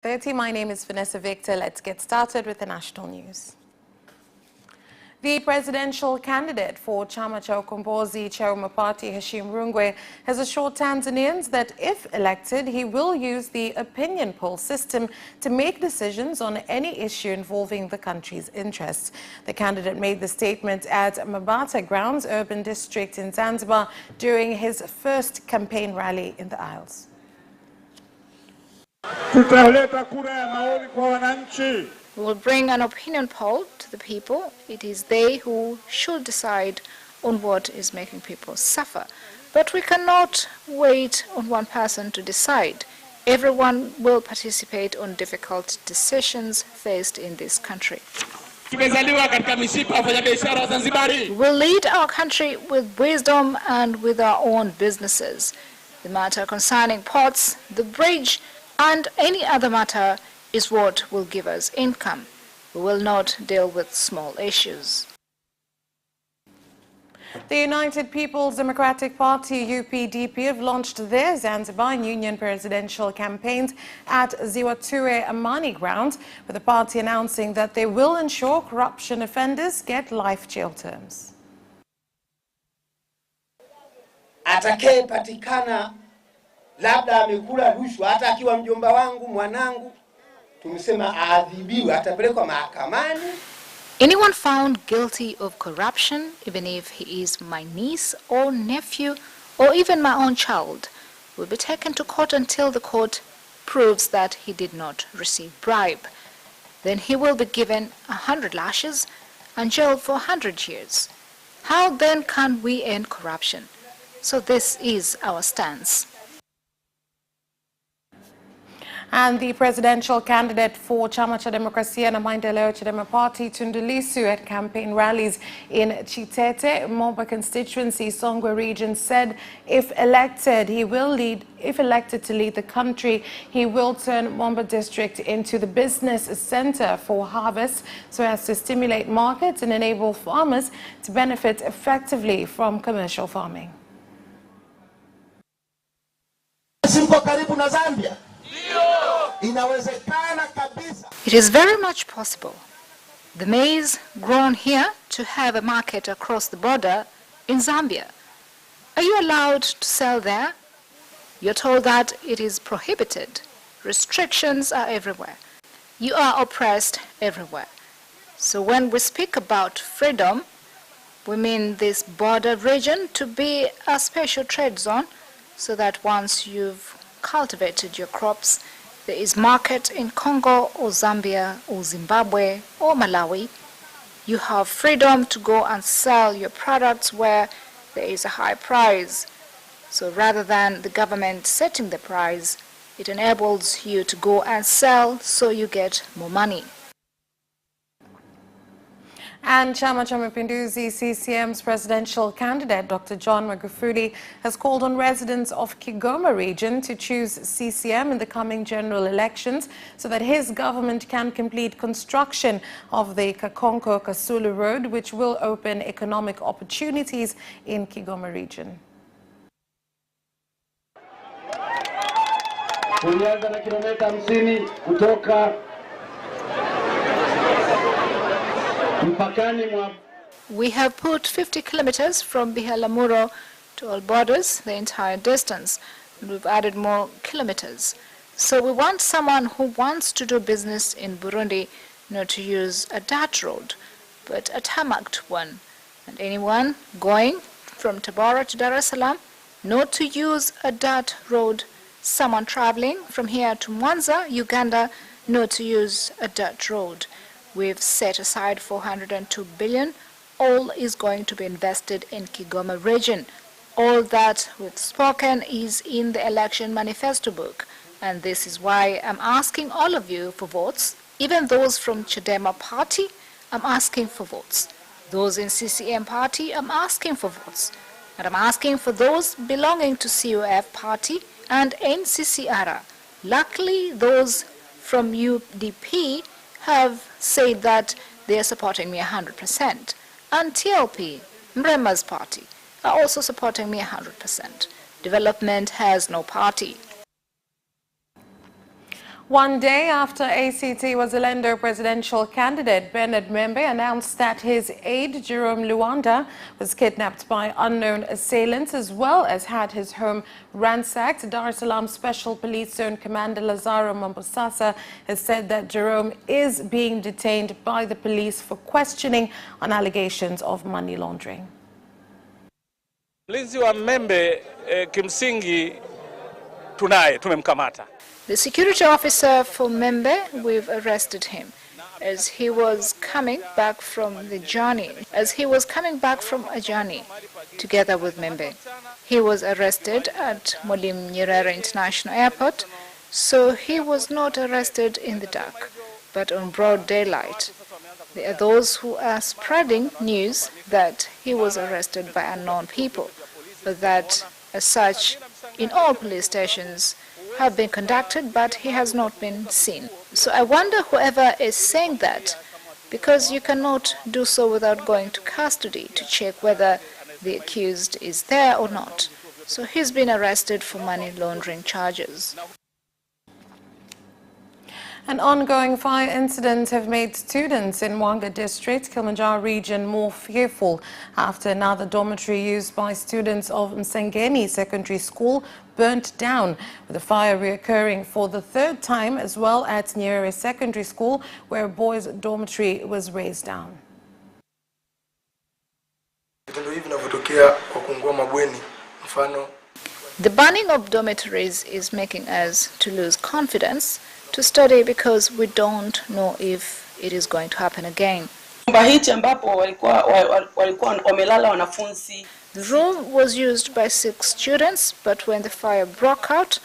30. My name is Vanessa Victor. Let's get started with the national news. The presidential candidate for Chama cha Ukombozi Chauma Party, Hashim Rungwe, has assured Tanzanians that if elected, he will use the opinion poll system to make decisions on any issue involving the country's interests. The candidate made the statement at Mabata Grounds Urban District in Zanzibar during his first campaign rally in the Isles. We will bring an opinion poll to the people. It is they who should decide on what is making people suffer. But we cannot wait on one person to decide. Everyone will participate on difficult decisions faced in this country. We will lead our country with wisdom and with our own businesses. The matter concerning ports, the bridge, and any other matter is what will give us income. We will not deal with small issues. The United People's Democratic Party, UPDP, have launched their Zanzibar and Union presidential campaigns at Ziwatue Amani Grounds, with the party announcing that they will ensure corruption offenders get life jail terms. Atakayepatikana labda amekula rushwa, hata akiwa mjomba wangu, mwanangu, tumesema aadhibiwe, atapelekwa mahakamani. Anyone found guilty of corruption, even if he is my niece or nephew or even my own child, will be taken to court until the court proves that he did not receive bribe. Then he will be given 100 lashes and jailed for 100 years. How then can we end corruption? So this is our stance. And the presidential candidate for Chama cha Demokrasia na Maendeleo Chadema Party, Tundu Lissu, at campaign rallies in Chitete, Moba constituency, Songwe region, said if elected to lead the country, he will turn Moba district into the business center for harvest so as to stimulate markets and enable farmers to benefit effectively from commercial farming. It is very much possible. The maize grown here to have a market across the border in Zambia. Are you allowed to sell there? You're told that it is prohibited. Restrictions are everywhere. You are oppressed everywhere. So when we speak about freedom, we mean this border region to be a special trade zone so that once you've cultivated your crops, there is market in Congo or Zambia or Zimbabwe or Malawi. You have freedom to go and sell your products where there is a high price. So rather than the government setting the price, it enables you to go and sell so you get more money. And Chama cha Mapinduzi CCM's presidential candidate, Dr. John Magufuli, has called on residents of Kigoma region to choose CCM in the coming general elections so that his government can complete construction of the Kakonko-Kasulu Road, which will open economic opportunities in Kigoma region. Tulianza na kilomita 50 kutoka We have put 50 kilometers from Biharamulo to all borders, the entire distance. We've added more kilometers. So we want someone who wants to do business in Burundi not to use a dirt road, but a tarmacked one. And anyone going from Tabora to Dar es Salaam, not to use a dirt road. Someone traveling from here to MWANZA, Uganda, not to use a dirt road. We've set aside 402 billion. All is going to be invested in Kigoma region. All that we've spoken is in the election manifesto book. And this is why I'm asking all of you for votes. Even those from Chadema party, I'm asking for votes. Those in CCM party, I'm asking for votes. And I'm asking for those belonging to CUF party and NCCR. Luckily, those from UDP have said that they are supporting me 100%. And TLP, Mrema's party, are also supporting me 100%. Development has no party. One day after ACT Wazalendo presidential candidate Bernard Membe announced that his aide Jerome Luanda was kidnapped by unknown assailants as well as had his home ransacked, Dar es Salaam Special Police Zone Commander Lazaro Mambosasa has said that Jerome is being detained by the police for questioning on allegations of money laundering. Mlinzi wa Membe kimsingi tunaye tumemkamata. The security officer for Membe, we've arrested him as he was coming back from a journey together with Membe. He was arrested at Mwalimu Nyerere International Airport, so he was not arrested in the dark, but on broad daylight. There are those who are spreading news that he was arrested by unknown people, but that as such in all police stations have been conducted, but he has not been seen. So I wonder whoever is saying that, because you cannot do so without going to custody to check whether the accused is there or not. So he's been arrested for money laundering charges. An ongoing fire incident have made students in MWANZA district, Kilimanjaro region, more fearful after another dormitory used by students of Msengeni Secondary School burnt down, with the fire reoccurring for the third time as well at Nyerere Secondary School, where a boys' dormitory was razed down. The burning of dormitories is making us to lose confidence to study because we don't know if it is going to happen again. The room was used by 6 students, but when the fire broke out,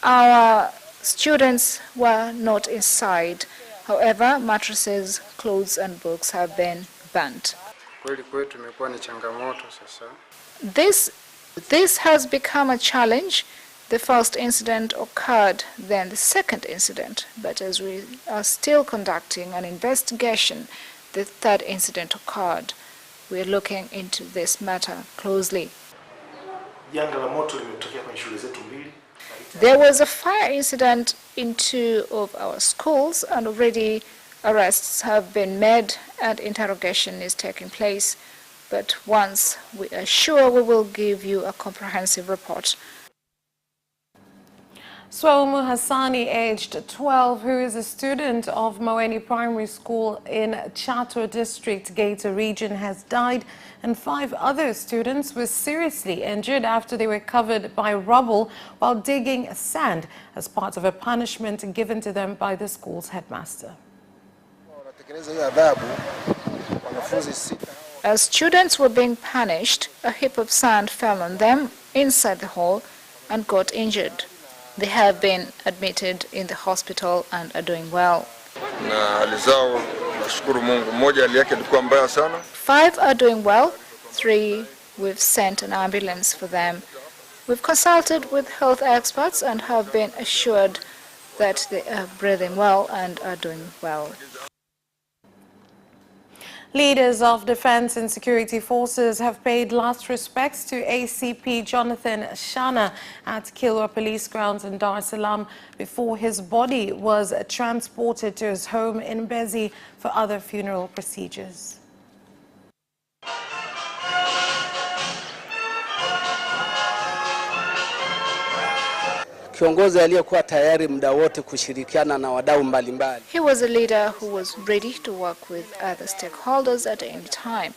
our students were not inside. However, mattresses, clothes and books have been burnt. This has become a challenge. The first incident occurred, then the second incident, but as we are still conducting an investigation, the third incident occurred. We are looking into this matter closely. There was a fire incident in 2 of our schools, and already arrests have been made and interrogation is taking place. But once we are sure, we will give you a comprehensive report. Swaumu Hassani, aged 12, who is a student of Moeni Primary School in Chato District, Geita region, has died, and 5 other students were seriously injured after they were covered by rubble while digging sand as part of a punishment given to them by the school's headmaster. As students were being punished, a heap of sand fell on them inside the hall and got injured. They have been admitted in the hospital and are doing well. 5 are doing well. 3, we've sent an ambulance for them. We've consulted with health experts and have been assured that they are breathing well and are doing well. Leaders of defense and security forces have paid last respects to ACP Jonathan Shana at Kilwa Police Grounds in Dar es Salaam before his body was transported to his home in Mbezi for other funeral procedures. Kiongozi aliyekuwa tayari muda wote kushirikiana na wadau mbalimbali. He was a leader who was ready to work with other stakeholders at any time.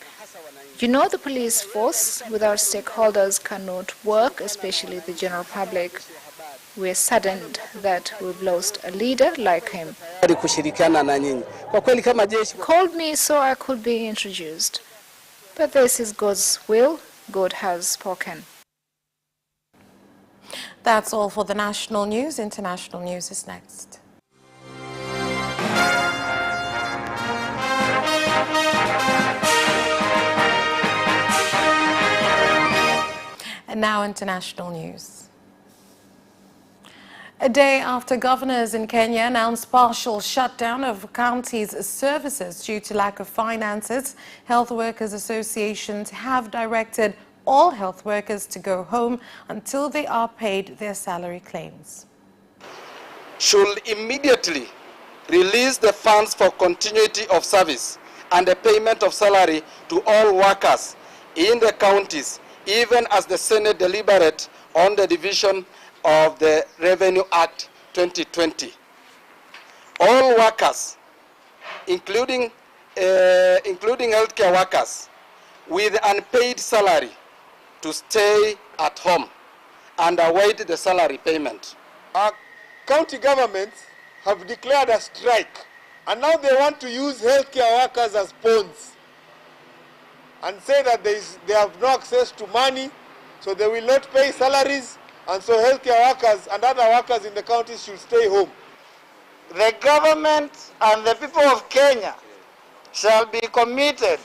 You know, the police force without stakeholders cannot work, especially the general public. We are saddened that we've lost a leader like him. Kushirikiana na nyinyi. Kwa kweli kama jeshi called me so I could be introduced. But this is God's will. God has spoken. That's all for the national news. International news is next. And now international news. A day after governors in Kenya announced partial shutdown of counties' services due to lack of finances, health workers associations have directed all health workers to go home until they are paid their salary claims. should immediately release the funds for continuity of service and the payment of salary to all workers in the counties, even as the Senate deliberates on the division of the Revenue Act 2020. All workers, including healthcare workers with unpaid salary, to stay at home and await the salary payment. Our county governments have declared a strike, and now they want to use healthcare workers as pawns and say that they have no access to money, so they will not pay salaries, and so healthcare workers and other workers in the counties should stay home. The government and the people of Kenya shall be committed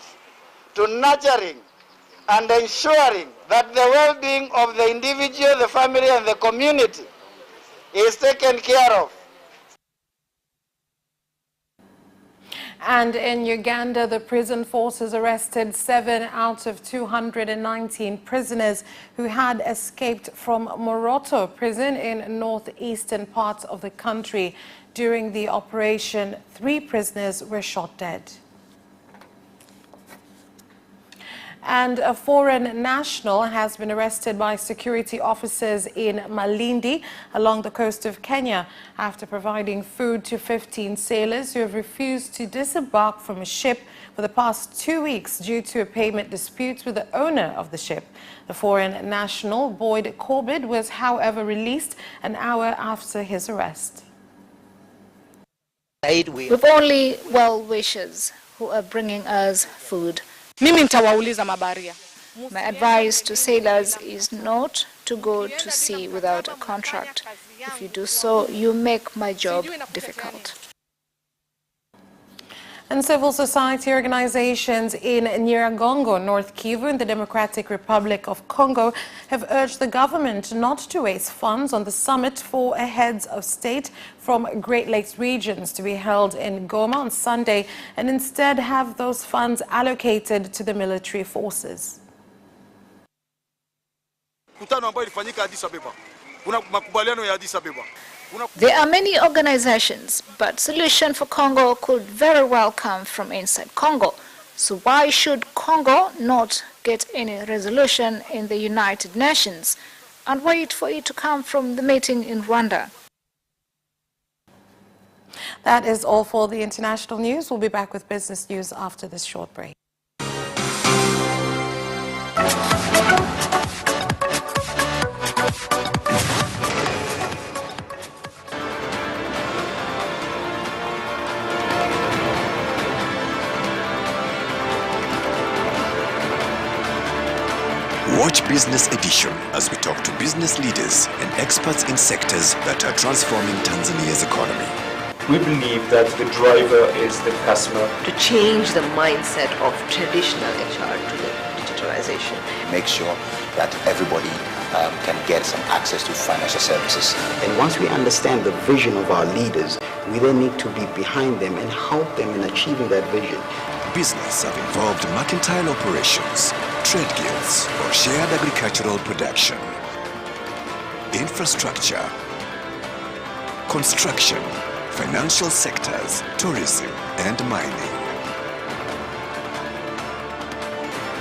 to nurturing and ensuring that the well-being of the individual, the family, and the community is taken care of. And in Uganda, the prison forces arrested 7 out of 219 prisoners who had escaped from Moroto prison in northeastern parts of the country. During the operation, 3 prisoners were shot dead. And a foreign national has been arrested by security officers in Malindi along the coast of Kenya after providing food to 15 sailors who have refused to disembark from a ship for the past 2 weeks due to a payment dispute with the owner of the ship. The foreign national, Boyd Corbett, was however released an hour after his arrest. With only well-wishers who are bringing us food. My advice to sailors is not to go to sea without a contract. If you do so, you make my job difficult. And civil society organizations in Nyiragongo, North Kivu, in the Democratic Republic of Congo, have urged the government not to waste funds on the summit for heads of state from Great Lakes regions to be held in Goma on Sunday, and instead have those funds allocated to the military forces. There are many organizations, but solution for Congo could very well come from inside Congo. So why should Congo not get any resolution in the United Nations and wait for it to come from the meeting in Rwanda? That is all for the international news. We'll be back with business news after this short break. Watch Business Edition as we talk to business leaders and experts in sectors that are transforming Tanzania's economy. We believe that the driver is the customer. To change the mindset of traditional HR to the digitalization. Make sure that everybody can get some access to financial services. And once we understand the vision of our leaders, we then need to be behind them and help them in achieving that vision. Business have involved mercantile operations, trade guilds, or shared agricultural production, infrastructure, construction, financial sectors, tourism, and mining.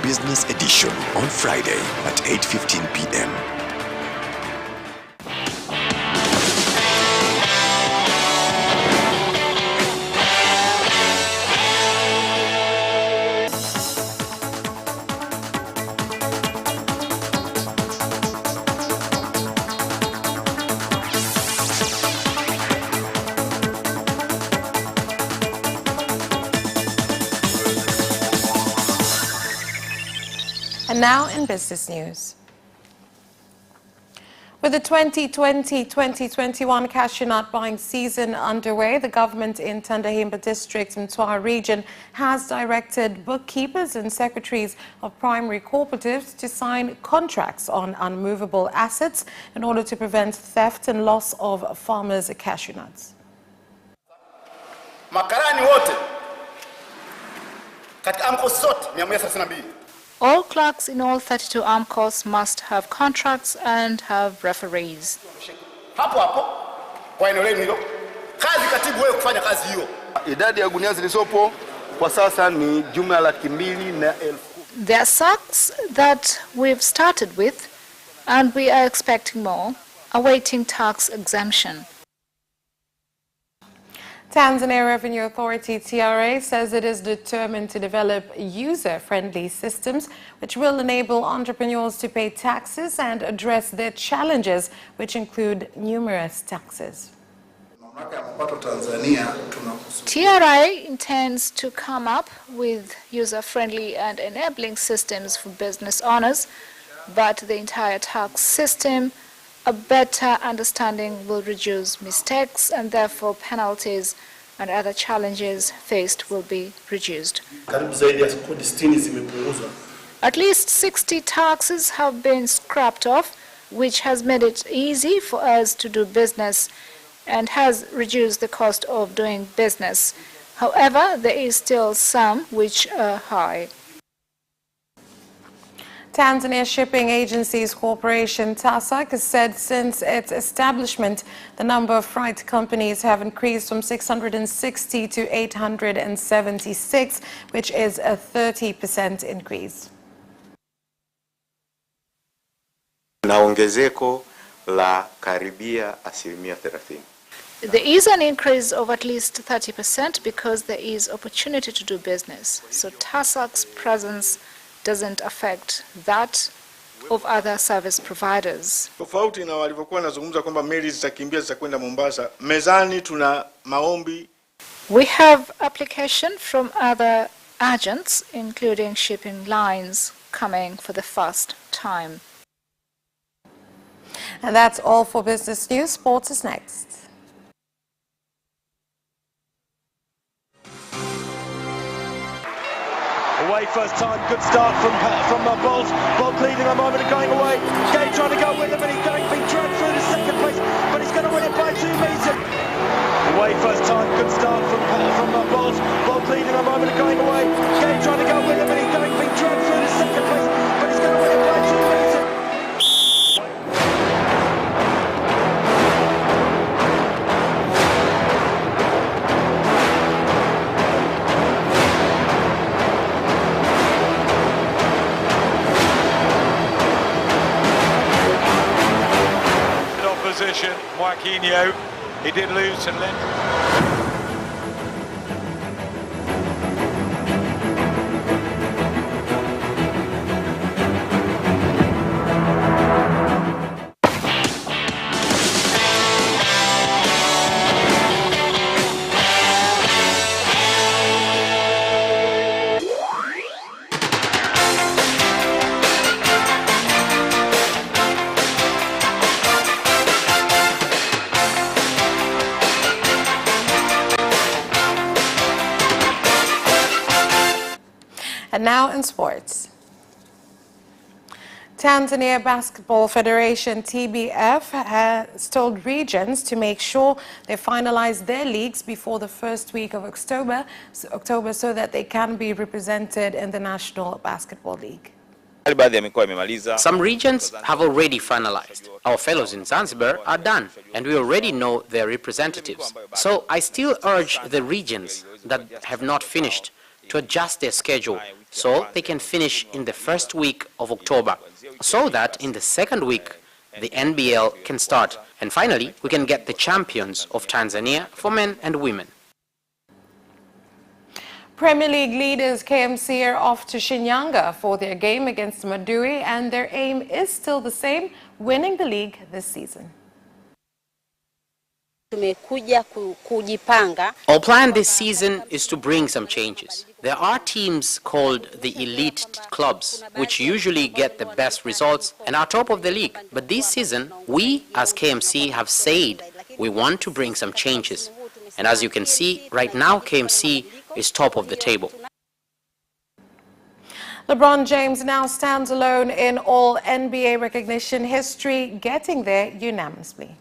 Business Edition on Friday at 8:15 p.m. And now in business news. With the 2020-2021 cashew nut buying season underway, the government in Tandahimba district, Mtwara region, has directed bookkeepers and secretaries of primary cooperatives to sign contracts on unmovable assets in order to prevent theft and loss of farmers' cashew nuts. Makarani wote katika AMCOS zote 132. All clerks in all 32 AMCOS must have contracts and have referees. Hapo hapo kwa eneo lenu hilo. Kazi katibu wewe kufanya kazi hiyo. Idadi ya gunia zilizopo kwa sasa ni jumla 210,000. There are sacks that we've started with, and we are expecting more, awaiting tax exemption. Tanzania Revenue Authority, TRA, says it is determined to develop user-friendly systems which will enable entrepreneurs to pay taxes and address their challenges, which include numerous taxes. TRA intends to come up with user-friendly and enabling systems for business owners, but the entire tax system, a better understanding will reduce mistakes and therefore penalties and other challenges faced will be reduced. At least 60 taxes have been scrapped off, which has made it easy for us to do business and has reduced the cost of doing business. However, there is still some which are high. Tanzania Shipping Agencies Corporation, TASAC, has said since its establishment, the number of freight companies have increased from 660 to 876, which is a 30% increase. Na ongezeko la karibia 30%. There is an increase of at least 30% because there is opportunity to do business. So TASAC's presence doesn't affect that of other service providers. Tofauti na walivyokuwa nazungumza kwamba meli zitakimbia zitakwenda Mombasa, mezani tuna maombi. We have application from other agents, including shipping lines, coming for the first time. And that's all for business news. Sports is next. Away first time, good start from Bolt. Bolt leading a moment and going away. Gay trying to go with him, and he's being dragged through the second place, but he's going to win it by 2 meters. Away first time, good start from Bolt. Bolt leading a moment and going away. Gay trying to go with him, and he's being dragged through the second place, but he's going to win it by 2 meters. Opposition, Joaquinho, he did lose to Lend. And now in sports. Tanzania Basketball Federation, TBF, has told regions to make sure they finalize their leagues before the first week of October so that they can be represented in the National Basketball League. Some regions have already finalized. Our fellows in Zanzibar are done, and we already know their representatives. So I still urge the regions that have not finished to adjust their schedule so they can finish in the first week of October, so that in the second week the NBL can start, and finally we can get the champions of Tanzania for men and women. Premier League leaders KMC are off to Shinyanga for their game against Maduri, and their aim is still the same, winning the league this season. Our plan this season is to bring some changes. There are teams called the elite clubs, which usually get the best results and are top of the league. But this season, we as KMC have said we want to bring some changes. And as you can see, right now KMC is top of the table. LeBron James now stands alone in all NBA recognition history, getting there unanimously.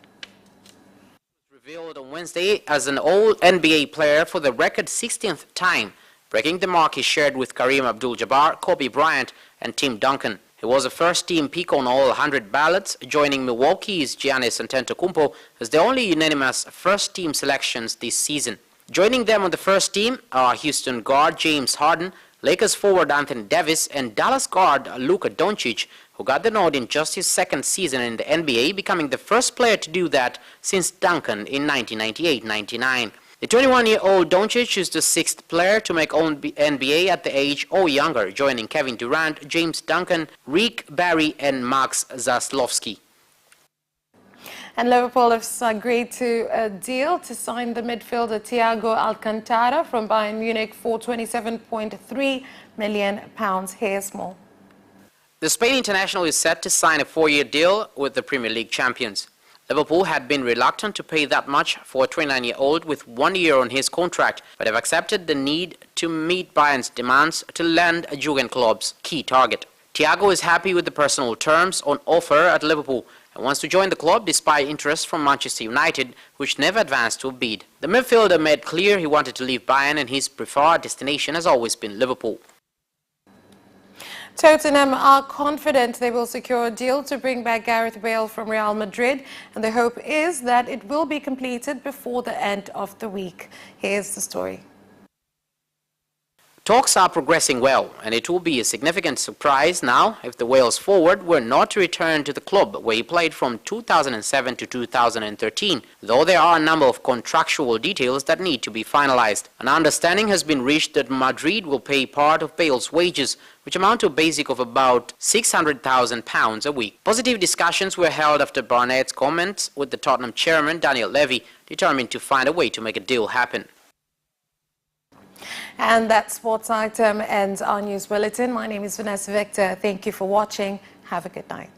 Revealed on Wednesday as an All-NBA player for the record 16th time, breaking the mark he shared with Kareem Abdul-Jabbar, Kobe Bryant, and Tim Duncan. He was a first-team pick on all 100 ballots, joining Milwaukee's Giannis Antetokounmpo as the only unanimous first-team selections this season. Joining them on the first team are Houston guard James Harden, Lakers forward Anthony Davis, and Dallas guard Luka Doncic, who got the nod in just his second season in the NBA, becoming the first player to do that since Duncan in 1998-99. The 21-year-old Doncic is the sixth player to make NBA at the age or younger, joining Kevin Durant, James Duncan, Rick Barry, and Max Zaslovsky. And Liverpool have agreed to a deal to sign the midfielder Thiago Alcantara from Bayern Munich for £27.3 million. Here's more. The Spain international is set to sign a 4-year deal with the Premier League champions. Liverpool had been reluctant to pay that much for a 29-year-old with 1 year on his contract, but have accepted the need to meet Bayern's demands to land Jurgen Klopp's key target. Thiago is happy with the personal terms on offer at Liverpool and wants to join the club despite interest from Manchester United, which never advanced to a bid. The midfielder made clear he wanted to leave Bayern and his preferred destination has always been Liverpool. Tottenham are confident they will secure a deal to bring back Gareth Bale from Real Madrid, and the hope is that it will be completed before the end of the week. Here's the story. Talks are progressing well, and it will be a significant surprise now if the Wales forward were not to return to the club where he played from 2007 to 2013, though there are a number of contractual details that need to be finalized. An understanding has been reached that Madrid will pay part of Bale's wages, which amount to a basic of about £600,000 a week. Positive discussions were held after Barnett's comments with the Tottenham chairman Daniel Levy, determined to find a way to make a deal happen. And that sports item ends our news bulletin. My name is Vanessa Victor. Thank you for watching. Have a good night.